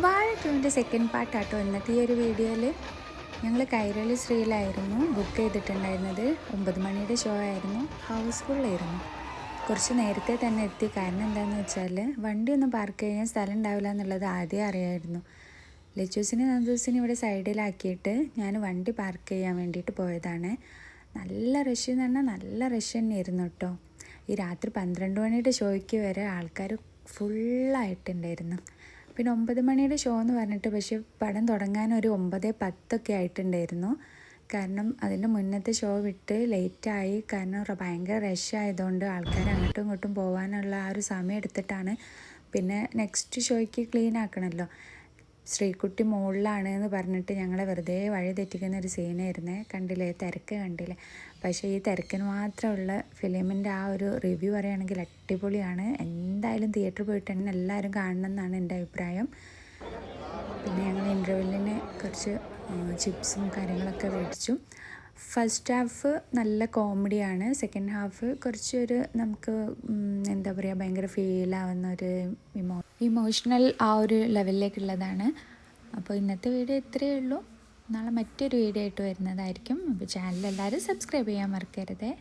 വാഴ 2ൻ്റെ സെക്കൻഡ് പാർട്ടാട്ടോ ഇന്നത്തെ ഈ ഒരു വീഡിയോയിൽ. ഞങ്ങൾ കൈരളി ശ്രീയിലായിരുന്നു ബുക്ക് ചെയ്തിട്ടുണ്ടായിരുന്നത്. 9 മണിയുടെ ഷോ ആയിരുന്നു. ഹൗസ്ഫുള്ളായിരുന്നു. കുറച്ച് നേരത്തെ തന്നെ എത്തി. കാരണം എന്താണെന്ന് വെച്ചാൽ വണ്ടിയൊന്നും പാർക്ക് ചെയ്യാൻ സ്ഥലം ഉണ്ടാവില്ല എന്നുള്ളത് ആദ്യം അറിയായിരുന്നു. ലച്ചൂസിനെ നന്ദൂസിനെ ഇവിടെ സൈഡിലാക്കിയിട്ട് ഞാൻ വണ്ടി പാർക്ക് ചെയ്യാൻ വേണ്ടിയിട്ട് പോയതാണ്. നല്ല റഷ് എന്ന് പറഞ്ഞാൽ നല്ല റഷ് തന്നെയായിരുന്നു കേട്ടോ. ഈ രാത്രി 12 മണിയുടെ ഷോയ്ക്ക് വരെ ആൾക്കാർ ഫുള്ളായിട്ടുണ്ടായിരുന്നു. പിന്നെ 9 മണിയുടെ ഷോ എന്ന് പറഞ്ഞിട്ട് പക്ഷേ പടം തുടങ്ങാൻ ഒരു 9:10 ആയിട്ടുണ്ടായിരുന്നു. കാരണം അതിൻ്റെ മുന്നത്തെ ഷോ വിട്ട് ലേറ്റായി. കാരണം ഭയങ്കര റഷ് ആയതുകൊണ്ട് ആൾക്കാർ അങ്ങോട്ടും ഇങ്ങോട്ടും പോകാനുള്ള ആ ഒരു സമയം എടുത്തിട്ടാണ്. പിന്നെ നെക്സ്റ്റ് ഷോയ്ക്ക് ക്ലീൻ ആക്കണമല്ലോ. ശ്രീകുട്ടി മുകളിലാണ് എന്ന് പറഞ്ഞിട്ട് ഞങ്ങളെ വെറുതെ വഴി തെറ്റിക്കുന്ന ഒരു സീനായിരുന്നേ. കണ്ടില്ലേ, തിരക്ക് കണ്ടില്ലേ. പക്ഷേ ഈ തിരക്കിന് മാത്രമുള്ള ഫിലിമിൻ്റെ ആ ഒരു റിവ്യൂ പറയുകയാണെങ്കിൽ അടിപൊളിയാണ്. എന്തായാലും തിയേറ്ററിൽ പോയിട്ട് തന്നെ എല്ലാവരും കാണണം എന്നാണ് എൻ്റെ അഭിപ്രായം. പിന്നെ ഞങ്ങൾ ഇൻ്റർവെല്ലിന് കുറച്ച് ചിപ്സും കാര്യങ്ങളൊക്കെ മേടിച്ചു. ഫസ്റ്റ് ഹാഫ് നല്ല കോമഡിയാണ്. സെക്കൻഡ് ഹാഫ് കുറച്ചൊരു നമുക്ക് എന്താ പറയുക, ഭയങ്കര ഫീലാവുന്ന ഒരു ഇമോഷണൽ ആ ഒരു ലെവലിലേക്കുള്ളതാണ്. അപ്പോൾ ഇന്നത്തെ വീഡിയോ ഇത്രയേ ഉള്ളൂ. നാളെ മറ്റൊരു വീഡിയോ ആയിട്ട് വരുന്നതായിരിക്കും. അപ്പോൾ ചാനൽ എല്ലാവരും സബ്സ്ക്രൈബ് ചെയ്യാൻ മറക്കരുതേ.